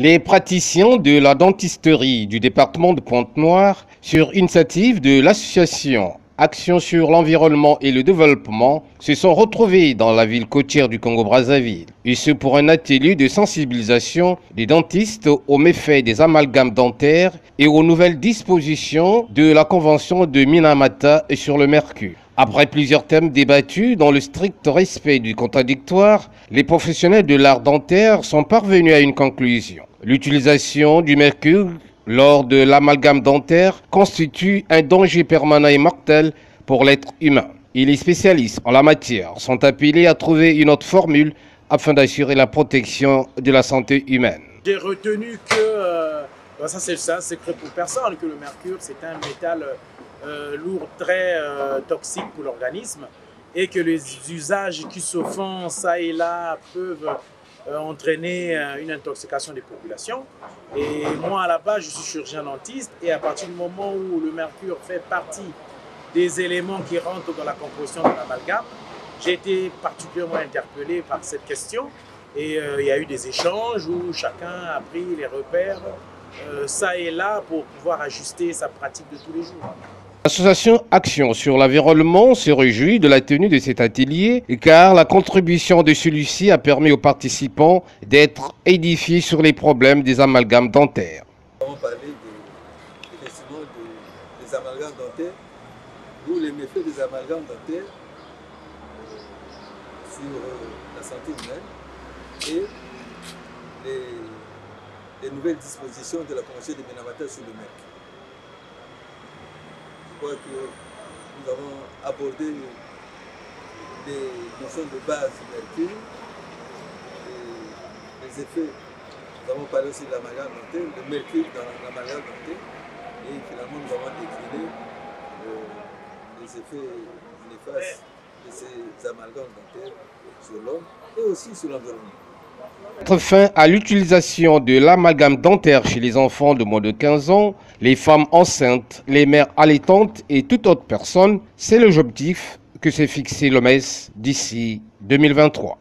Les praticiens de la dentisterie du département de Pointe-Noire, sur initiative de l'association Action sur l'environnement et le développement, se sont retrouvés dans la ville côtière du Congo-Brazzaville. Et ce pour un atelier de sensibilisation des dentistes aux méfaits des amalgames dentaires et aux nouvelles dispositions de la Convention de Minamata sur le mercure. Après plusieurs thèmes débattus dans le strict respect du contradictoire, les professionnels de l'art dentaire sont parvenus à une conclusion. L'utilisation du mercure lors de l'amalgame dentaire constitue un danger permanent et mortel pour l'être humain. Et les spécialistes en la matière sont appelés à trouver une autre formule afin d'assurer la protection de la santé humaine. J'ai retenu que, ça c'est un secret pour personne, que le mercure c'est un métal lourd, très toxique pour l'organisme et que les usages qui se font ça et là peuvent entraîner une intoxication des populations. Et moi à la base je suis chirurgien dentiste et à partir du moment où le mercure fait partie des éléments qui rentrent dans la composition de l'amalgame, j'ai été particulièrement interpellé par cette question et il y a eu des échanges où chacun a pris les repères ça et là pour pouvoir ajuster sa pratique de tous les jours. L'association Action sur l'environnement se réjouit de la tenue de cet atelier car la contribution de celui-ci a permis aux participants d'être édifiés sur les problèmes des amalgames dentaires. Nous avons parlé des amalgames dentaires ou les méfaits des amalgames dentaires sur la santé humaine et les nouvelles dispositions de la Convention de Minamata sur le mercure. Je crois que nous avons abordé les notions de base du mercure, les effets. Nous avons parlé aussi de l'amalgame dentaire, le mercure dans l'amalgame dentaire, et finalement nous avons décliné les effets néfastes de ces amalgames dentaires sur l'homme et aussi sur l'environnement. Mettre fin à l'utilisation de l'amalgame dentaire chez les enfants de moins de 15 ans, les femmes enceintes, les mères allaitantes et toute autre personne, c'est l'objectif que s'est fixé l'OMS d'ici 2023.